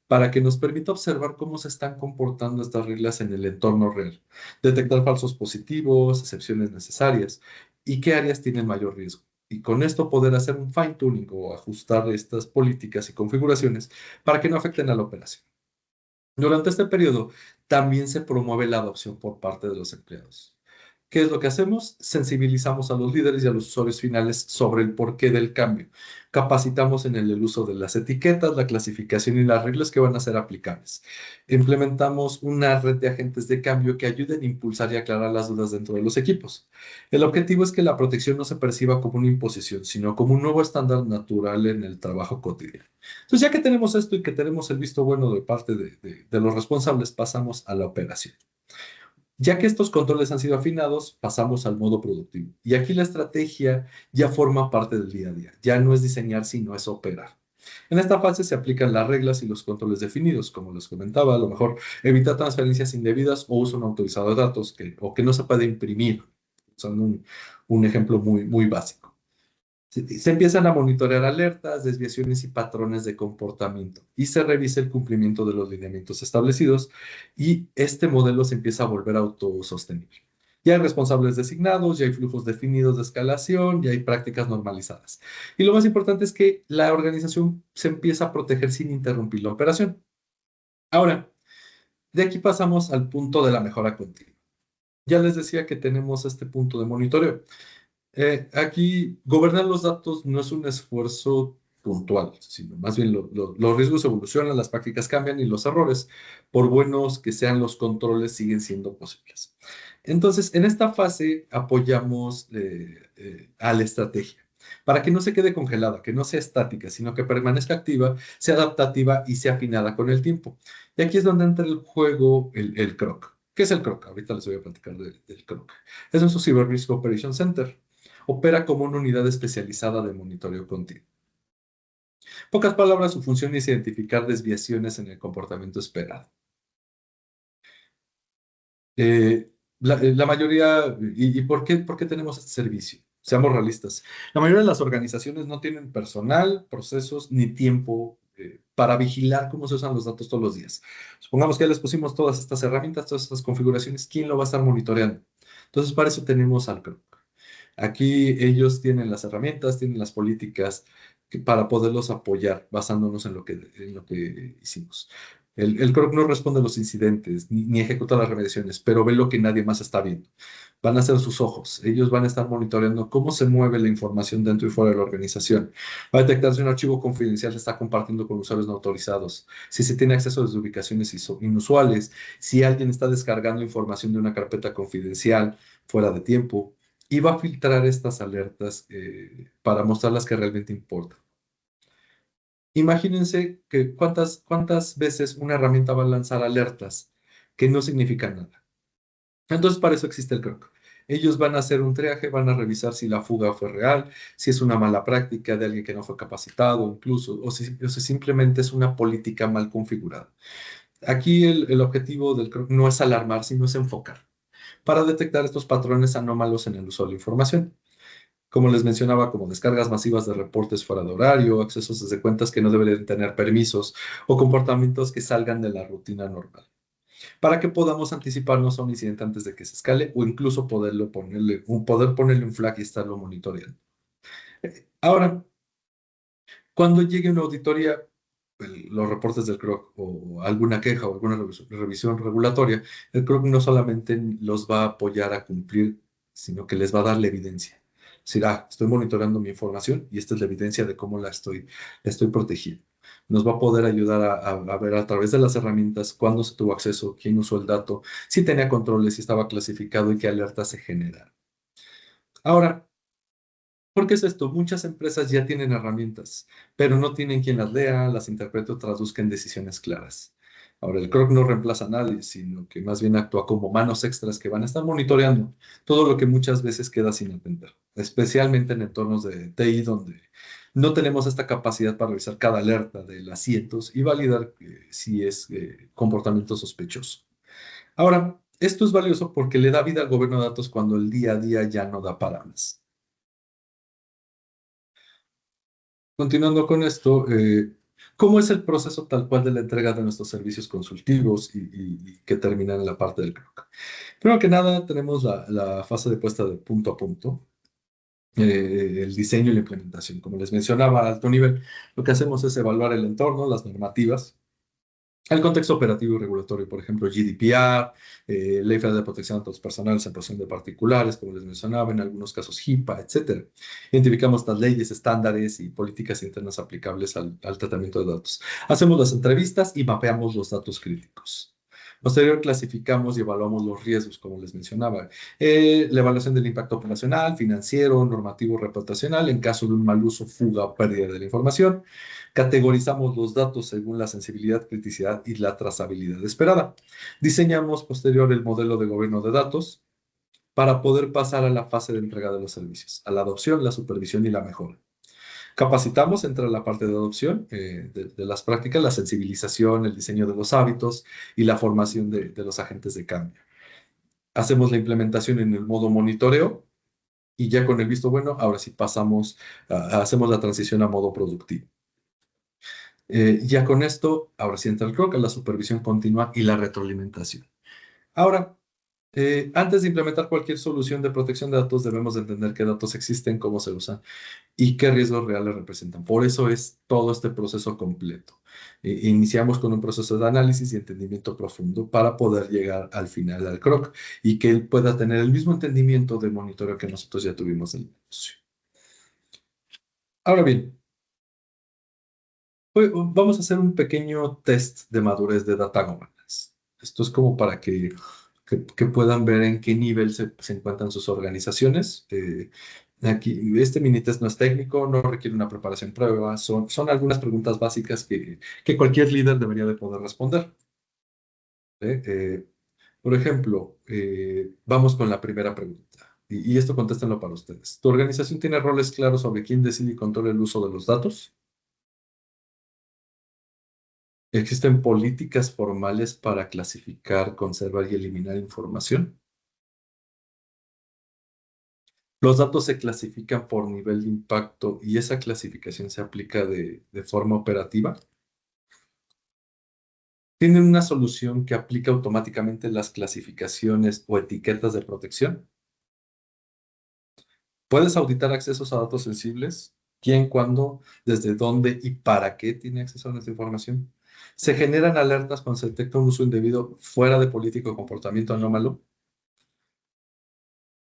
para que nos permita observar cómo se están comportando estas reglas en el entorno real, detectar falsos positivos, excepciones necesarias y qué áreas tienen mayor riesgo. Y con esto poder hacer un fine tuning o ajustar estas políticas y configuraciones para que no afecten a la operación. Durante este periodo también se promueve la adopción por parte de los empleados. ¿Qué es lo que hacemos? Sensibilizamos a los líderes y a los usuarios finales sobre el porqué del cambio. Capacitamos en el uso de las etiquetas, la clasificación y las reglas que van a ser aplicables. Implementamos una red de agentes de cambio que ayuden a impulsar y aclarar las dudas dentro de los equipos. El objetivo es que la protección no se perciba como una imposición, sino como un nuevo estándar natural en el trabajo cotidiano. Entonces, ya que tenemos esto y que tenemos el visto bueno de parte de los responsables, pasamos a la operación. Ya que estos controles han sido afinados, pasamos al modo productivo. Y aquí la estrategia ya forma parte del día a día. Ya no es diseñar, sino es operar. En esta fase se aplican las reglas y los controles definidos, como les comentaba, a lo mejor evitar transferencias indebidas o uso no autorizado de datos o que no se puede imprimir. Son un ejemplo muy básico. Se empiezan a monitorear alertas, desviaciones y patrones de comportamiento y se revisa el cumplimiento de los lineamientos establecidos y este modelo se empieza a volver autosostenible. Ya hay responsables designados, ya hay flujos definidos de escalación, ya hay prácticas normalizadas. Y lo más importante es que la organización se empieza a proteger sin interrumpir la operación. Ahora, de aquí pasamos al punto de la mejora continua. Ya les decía que tenemos este punto de monitoreo. Aquí, gobernar los datos no es un esfuerzo puntual, sino más bien los riesgos evolucionan, las prácticas cambian y los errores, por buenos que sean los controles, siguen siendo posibles. Entonces, en esta fase apoyamos a la estrategia para que no se quede congelada, que no sea estática, sino que permanezca activa, sea adaptativa y sea afinada con el tiempo. Y aquí es donde entra el juego el CROC. ¿Qué es el CROC? Ahorita les voy a platicar del CROC. Es un Cyber Risk Operation Center. Opera como una unidad especializada de monitoreo continuo. Pocas palabras, su función es identificar desviaciones en el comportamiento esperado. La mayoría, ¿y por qué tenemos este servicio? Seamos realistas. La mayoría de las organizaciones no tienen personal, procesos ni tiempo para vigilar cómo se usan los datos todos los días. Supongamos que ya les pusimos todas estas herramientas, todas estas configuraciones, ¿quién lo va a estar monitoreando? Entonces, para eso tenemos al CRO. Aquí ellos tienen las herramientas, tienen las políticas para poderlos apoyar basándonos en lo que hicimos. El CROC no responde a los incidentes ni ejecuta las remediaciones, pero ve lo que nadie más está viendo. Van a ser sus ojos. Ellos van a estar monitoreando cómo se mueve la información dentro y fuera de la organización. Va a detectar si un archivo confidencial se está compartiendo con usuarios no autorizados, si se tiene acceso a ubicaciones inusuales, si alguien está descargando información de una carpeta confidencial fuera de tiempo y va a filtrar estas alertas para mostrar las que realmente importan. Imagínense que cuántas veces una herramienta va a lanzar alertas que no significan nada. Entonces, para eso existe el CROC. Ellos van a hacer un triaje, van a revisar si la fuga fue real, si es una mala práctica de alguien que no fue capacitado, incluso, o si simplemente es una política mal configurada. Aquí el objetivo del CROC no es alarmar, sino es enfocar para detectar estos patrones anómalos en el uso de la información. Como les mencionaba, como descargas masivas de reportes fuera de horario, accesos desde cuentas que no deberían tener permisos o comportamientos que salgan de la rutina normal, para que podamos anticiparnos a un incidente antes de que se escale o incluso poder ponerle un flag y estarlo monitoreando. Ahora, cuando llegue una auditoría, los reportes del CROC o alguna queja o alguna revisión regulatoria, el CROC no solamente los va a apoyar a cumplir, sino que les va a dar la evidencia. Es decir, estoy monitoreando mi información y esta es la evidencia de cómo la estoy protegiendo. Nos va a poder ayudar a ver a través de las herramientas cuándo se tuvo acceso, quién usó el dato, si tenía controles, si estaba clasificado y qué alertas se generan. Ahora, ¿por qué es esto? Muchas empresas ya tienen herramientas, pero no tienen quien las lea, las interprete o traduzca en decisiones claras. Ahora, el CROC no reemplaza a nadie, sino que más bien actúa como manos extras que van a estar monitoreando todo lo que muchas veces queda sin atender, especialmente en entornos de TI donde no tenemos esta capacidad para revisar cada alerta de las cientos y validar si es comportamiento sospechoso. Ahora, esto es valioso porque le da vida al gobierno de datos cuando el día a día ya no da para más. Continuando con esto, ¿cómo es el proceso tal cual de la entrega de nuestros servicios consultivos y que terminan en la parte del CROC? Primero que nada, tenemos la fase de puesta de punto a punto, el diseño y la implementación. Como les mencionaba, a alto nivel, lo que hacemos es evaluar el entorno, las normativas, el contexto operativo y regulatorio, por ejemplo, GDPR, Ley Federal de Protección de Datos Personales en Protección de Particulares, como les mencionaba, en algunos casos HIPAA, etcétera. Identificamos las leyes, estándares y políticas internas aplicables al tratamiento de datos. Hacemos las entrevistas y mapeamos los datos críticos. Posterior, clasificamos y evaluamos los riesgos, como les mencionaba. La evaluación del impacto operacional, financiero, normativo, reputacional, en caso de un mal uso, fuga o pérdida de la información. Categorizamos los datos según la sensibilidad, criticidad y la trazabilidad esperada. Diseñamos posterior el modelo de gobierno de datos para poder pasar a la fase de entrega de los servicios, a la adopción, la supervisión y la mejora. Capacitamos entre la parte de adopción de las prácticas, la sensibilización, el diseño de los hábitos y la formación de los agentes de cambio. Hacemos la implementación en el modo monitoreo y ya con el visto bueno, ahora sí hacemos la transición a modo productivo. Ya con esto, ahora sí entra el CROC, la supervisión continua y la retroalimentación. Ahora, antes de implementar cualquier solución de protección de datos, debemos de entender qué datos existen, cómo se usan y qué riesgos reales representan. Por eso es todo este proceso completo. Iniciamos con un proceso de análisis y entendimiento profundo para poder llegar al final al CROC y que él pueda tener el mismo entendimiento de monitoreo que nosotros ya tuvimos en el negocio. Ahora bien, vamos a hacer un pequeño test de madurez de data governance. Esto es como para que puedan ver en qué nivel se encuentran sus organizaciones. Aquí, este mini test no es técnico, no requiere una preparación prueba, son algunas preguntas básicas que cualquier líder debería de poder responder. Por ejemplo, vamos con la primera pregunta. Y esto contéstenlo para ustedes. ¿Tu organización tiene roles claros sobre quién decide y controla el uso de los datos? ¿Existen políticas formales para clasificar, conservar y eliminar información? Los datos se clasifican por nivel de impacto y esa clasificación se aplica de forma operativa. ¿Tienen una solución que aplica automáticamente las clasificaciones o etiquetas de protección? ¿Puedes auditar accesos a datos sensibles? ¿Quién, cuándo, desde dónde y para qué tiene acceso a esa información? ¿Se generan alertas cuando se detecta un uso indebido fuera de político o comportamiento anómalo?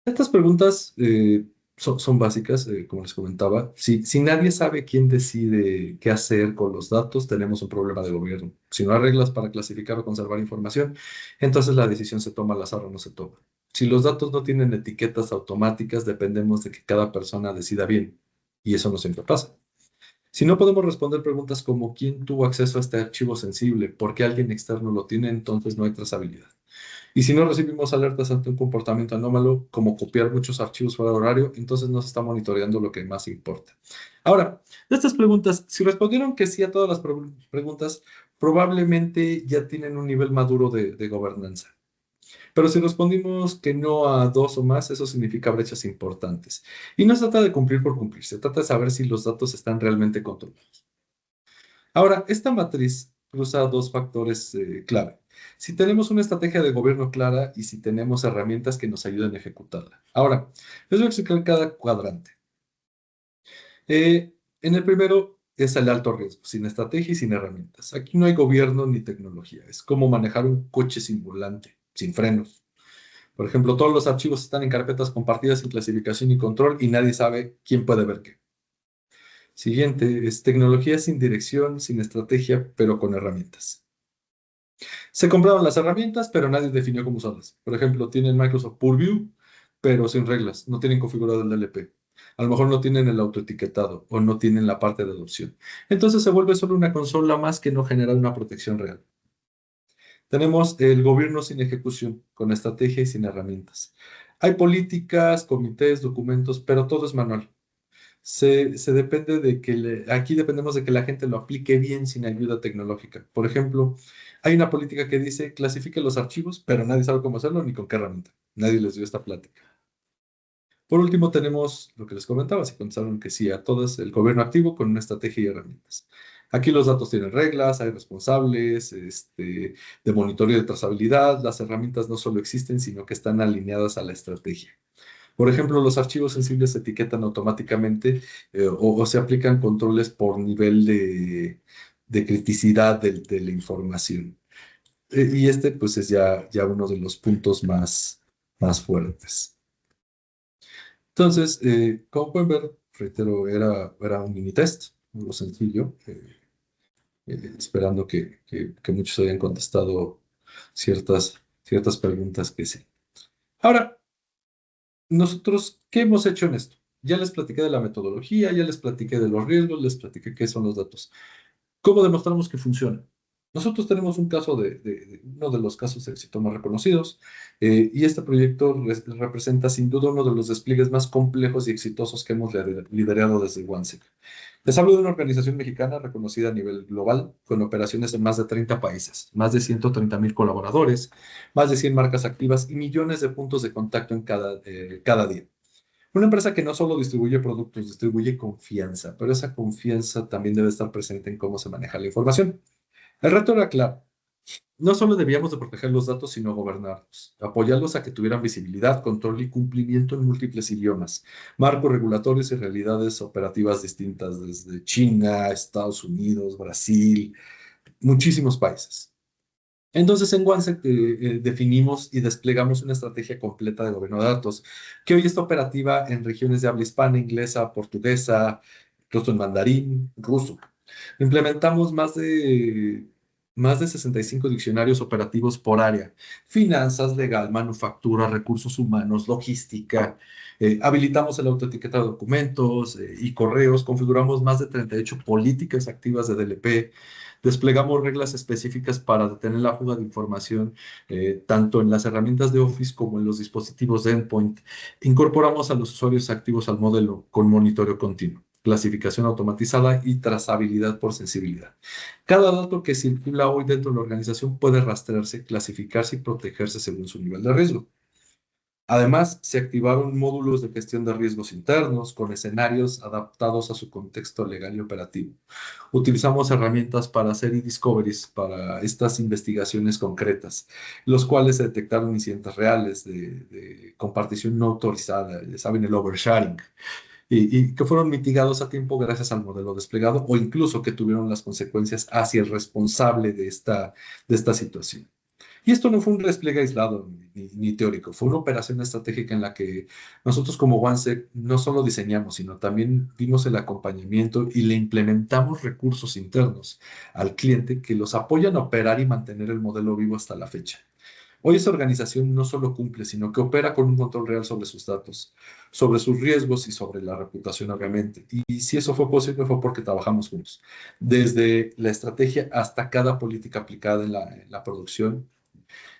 Estas preguntas son básicas, como les comentaba. Si nadie sabe quién decide qué hacer con los datos, tenemos un problema de gobierno. Si no hay reglas para clasificar o conservar información, entonces la decisión se toma al azar o no se toma. Si los datos no tienen etiquetas automáticas, dependemos de que cada persona decida bien. Y eso no siempre pasa. Si no podemos responder preguntas como ¿quién tuvo acceso a este archivo sensible? ¿Por qué alguien externo lo tiene? Entonces no hay trazabilidad. Y si no recibimos alertas ante un comportamiento anómalo, como copiar muchos archivos fuera de horario, entonces no se está monitoreando lo que más importa. Ahora, de estas preguntas, si respondieron que sí a todas las preguntas, probablemente ya tienen un nivel maduro de gobernanza. Pero si respondimos que no a dos o más, eso significa brechas importantes. Y no se trata de cumplir por cumplir, se trata de saber si los datos están realmente controlados. Ahora, esta matriz cruza dos factores clave. Si tenemos una estrategia de gobierno clara y si tenemos herramientas que nos ayuden a ejecutarla. Ahora, les voy a explicar cada cuadrante. En el primero es el alto riesgo, sin estrategia y sin herramientas. Aquí no hay gobierno ni tecnología. Es como manejar un coche sin volante, sin frenos. Por ejemplo, todos los archivos están en carpetas compartidas sin clasificación y control y nadie sabe quién puede ver qué. Siguiente es tecnología sin dirección, sin estrategia, pero con herramientas. Se compraron las herramientas, pero nadie definió cómo usarlas. Por ejemplo, tienen Microsoft Purview, pero sin reglas. No tienen configurado el DLP. A lo mejor no tienen el autoetiquetado o no tienen la parte de adopción. Entonces se vuelve solo una consola más que no genera una protección real. Tenemos el gobierno sin ejecución, con estrategia y sin herramientas. Hay políticas, comités, documentos, pero todo es manual. Se depende de que aquí dependemos de que la gente lo aplique bien sin ayuda tecnológica. Por ejemplo, hay una política que dice clasifique los archivos, pero nadie sabe cómo hacerlo ni con qué herramienta. Nadie les dio esta plática. Por último, tenemos lo que les comentaba, si pensaron que sí a todas, el gobierno activo con una estrategia y herramientas. Aquí los datos tienen reglas, hay responsables, de monitoreo y de trazabilidad. Las herramientas no solo existen, sino que están alineadas a la estrategia. Por ejemplo, los archivos sensibles se etiquetan automáticamente o se aplican controles por nivel de criticidad de la información. Y este, pues, es ya uno de los puntos más fuertes. Entonces, como pueden ver, reitero, era un mini test, algo sencillo, esperando que muchos hayan contestado ciertas preguntas que sí. Ahora, nosotros, ¿qué hemos hecho en esto? Ya les platiqué de la metodología, ya les platiqué de los riesgos, les platiqué qué son los datos. ¿Cómo demostramos que funciona? Nosotros tenemos un caso de uno de los casos de éxito más reconocidos, y este proyecto representa sin duda uno de los despliegues más complejos y exitosos que hemos liderado desde OneSec. Les hablo de una organización mexicana reconocida a nivel global, con operaciones en más de 30 países, más de 130,000 colaboradores, más de 100 marcas activas y millones de puntos de contacto en cada día. Una empresa que no solo distribuye productos, distribuye confianza, pero esa confianza también debe estar presente en cómo se maneja la información. El reto era claro. No solo debíamos de proteger los datos, sino gobernarlos, apoyarlos a que tuvieran visibilidad, control y cumplimiento en múltiples idiomas, marcos regulatorios y realidades operativas distintas desde China, Estados Unidos, Brasil, muchísimos países. Entonces, en OneSec definimos y desplegamos una estrategia completa de gobierno de datos, que hoy está operativa en regiones de habla hispana, inglesa, portuguesa, incluso en mandarín, ruso. Implementamos más de 65 diccionarios operativos por área: finanzas, legal, manufactura, recursos humanos, logística. Habilitamos el autoetiqueta de documentos y correos, configuramos más de 38 políticas activas de DLP, desplegamos reglas específicas para detener la fuga de información, tanto en las herramientas de Office como en los dispositivos de endpoint. Incorporamos a los usuarios activos al modelo con monitoreo continuo, clasificación automatizada y trazabilidad por sensibilidad. Cada dato que circula hoy dentro de la organización puede rastrearse, clasificarse y protegerse según su nivel de riesgo. Además, se activaron módulos de gestión de riesgos internos con escenarios adaptados a su contexto legal y operativo. Utilizamos herramientas para hacer e-discoveries para estas investigaciones concretas, los cuales se detectaron incidentes reales de compartición no autorizada, ya saben, el oversharing, y que fueron mitigados a tiempo gracias al modelo desplegado o incluso que tuvieron las consecuencias hacia el responsable de esta situación. Y esto no fue un despliegue aislado ni teórico, fue una operación estratégica en la que nosotros como OneSec no solo diseñamos, sino también dimos el acompañamiento y le implementamos recursos internos al cliente que los apoyan a operar y mantener el modelo vivo hasta la fecha. Hoy esa organización no solo cumple, sino que opera con un control real sobre sus datos, sobre sus riesgos y sobre la reputación, obviamente. Y si eso fue posible, fue porque trabajamos juntos, desde la estrategia hasta cada política aplicada en la producción,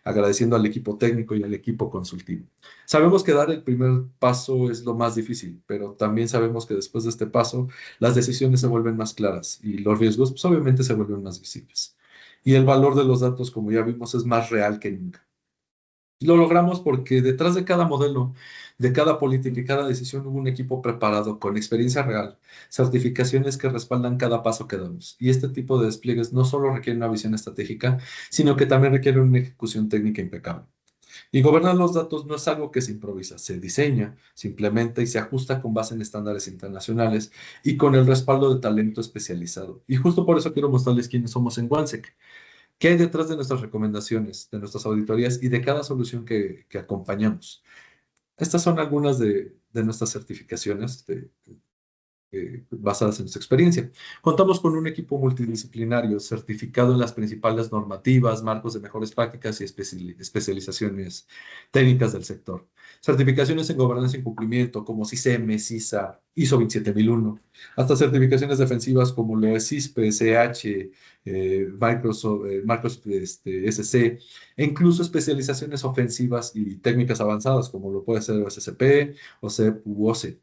agradeciendo al equipo técnico y al equipo consultivo. Sabemos que dar el primer paso es lo más difícil, pero también sabemos que después de este paso, las decisiones se vuelven más claras y los riesgos, pues, obviamente se vuelven más visibles. Y el valor de los datos, como ya vimos, es más real que nunca. Lo logramos porque detrás de cada modelo, de cada política y cada decisión hubo un equipo preparado con experiencia real, certificaciones que respaldan cada paso que damos. Y este tipo de despliegues no solo requiere una visión estratégica, sino que también requiere una ejecución técnica impecable. Y gobernar los datos no es algo que se improvisa, se diseña, se implementa y se ajusta con base en estándares internacionales y con el respaldo de talento especializado. Y justo por eso quiero mostrarles quiénes somos en OneSec. ¿Qué hay detrás de nuestras recomendaciones, de nuestras auditorías y de cada solución que acompañamos? Estas son algunas de nuestras certificaciones basadas en nuestra experiencia. Contamos con un equipo multidisciplinario certificado en las principales normativas, marcos de mejores prácticas y especializaciones técnicas del sector. Certificaciones en gobernanza y cumplimiento como CISM, CISA, ISO 27001, hasta certificaciones defensivas como lo es CISP, SH, Microsoft SC, e incluso especializaciones ofensivas y técnicas avanzadas como lo puede ser OSCP, OCEP u OCE.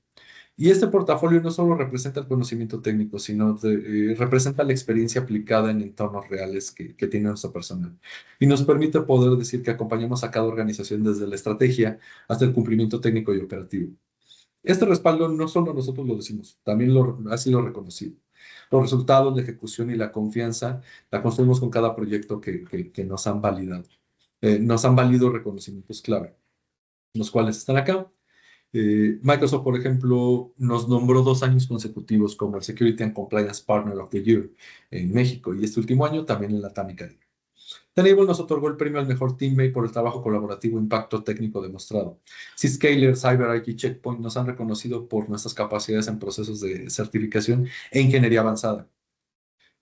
Y este portafolio no solo representa el conocimiento técnico, sino representa la experiencia aplicada en entornos reales que tiene nuestro personal. Y nos permite poder decir que acompañamos a cada organización desde la estrategia hasta el cumplimiento técnico y operativo. Este respaldo no solo nosotros lo decimos, también ha sido reconocido. Los resultados, la ejecución y la confianza la construimos con cada proyecto que nos han validado. Nos han valido reconocimientos clave, los cuales están acá. Microsoft, por ejemplo, nos nombró 2 años consecutivos como el Security and Compliance Partner of the Year en México y este último año también en Latam y Caribe. Tenable nos otorgó el premio al mejor teammate por el trabajo colaborativo e impacto técnico demostrado. Zscaler, CyberArk y Checkpoint nos han reconocido por nuestras capacidades en procesos de certificación e ingeniería avanzada.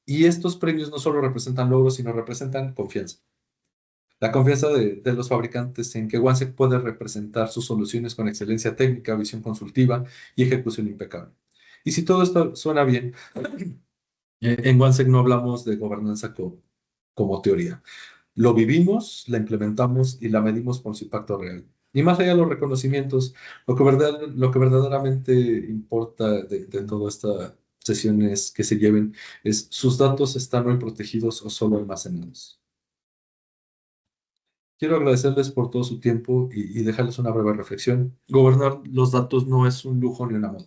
Y estos premios no solo representan logros, sino representan confianza. La confianza de los fabricantes en que OneSec puede representar sus soluciones con excelencia técnica, visión consultiva y ejecución impecable. Y si todo esto suena bien, en OneSec no hablamos de gobernanza como teoría. Lo vivimos, la implementamos y la medimos por su impacto real. Y más allá de los reconocimientos, lo que verdaderamente importa de todas estas sesiones que se lleven es sus datos están hoy protegidos o solo almacenados. Quiero agradecerles por todo su tiempo y dejarles una breve reflexión. Gobernar los datos no es un lujo ni una moda.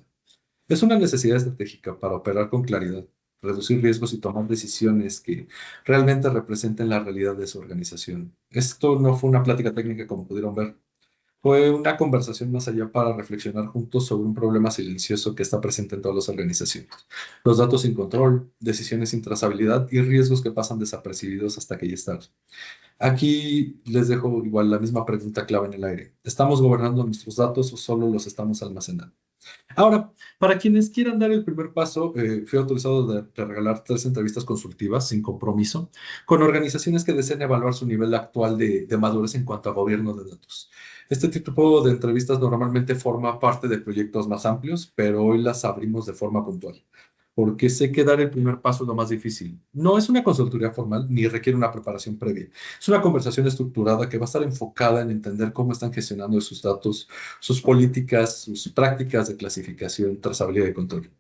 Es una necesidad estratégica para operar con claridad, reducir riesgos y tomar decisiones que realmente representen la realidad de su organización. Esto no fue una plática técnica como pudieron ver. Fue una conversación más allá para reflexionar juntos sobre un problema silencioso que está presente en todas las organizaciones. Los datos sin control, decisiones sin trazabilidad y riesgos que pasan desapercibidos hasta que ya es tarde. Aquí les dejo igual la misma pregunta clave en el aire. ¿Estamos gobernando nuestros datos o solo los estamos almacenando? Ahora, para quienes quieran dar el primer paso, fui autorizado de regalar 3 entrevistas consultivas sin compromiso con organizaciones que deseen evaluar su nivel actual de madurez en cuanto a gobierno de datos. Este tipo de entrevistas normalmente forma parte de proyectos más amplios, pero hoy las abrimos de forma puntual porque sé que dar el primer paso es lo más difícil. No es una consultoría formal ni requiere una preparación previa. Es una conversación estructurada que va a estar enfocada en entender cómo están gestionando sus datos, sus políticas, sus prácticas de clasificación, trazabilidad y control.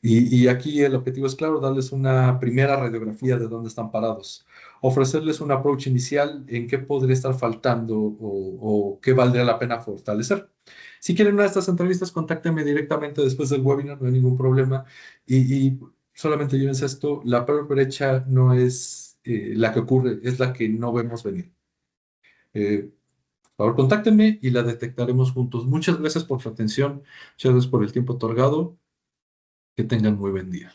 Y aquí el objetivo es claro, darles una primera radiografía de dónde están parados, ofrecerles un approach inicial en qué podría estar faltando o qué valdría la pena fortalecer. Si quieren una de estas entrevistas, contáctenme directamente después del webinar, no hay ningún problema. Y solamente llévense esto, la peor brecha no es la que ocurre, es la que no vemos venir. Por favor, contáctenme y la detectaremos juntos. Muchas gracias por su atención, muchas gracias por el tiempo otorgado. Que tengan muy buen día.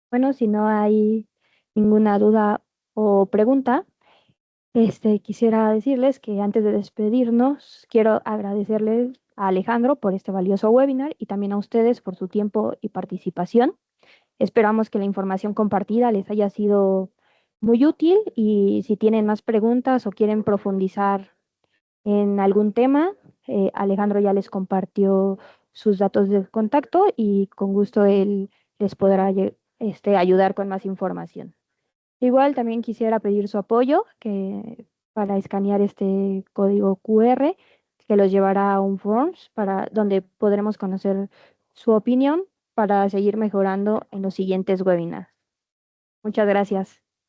Bueno, si no hay ninguna duda o pregunta, quisiera decirles que antes de despedirnos, quiero agradecerles a Alejandro por este valioso webinar y también a ustedes por su tiempo y participación. Esperamos que la información compartida les haya sido muy útil y si tienen más preguntas o quieren profundizar en algún tema, Alejandro ya les compartió sus datos de contacto y con gusto él les podrá ayudar con más información. Igual también quisiera pedir su apoyo para escanear este código QR que los llevará a un Forms para donde podremos conocer su opinión para seguir mejorando en los siguientes webinars. Muchas gracias.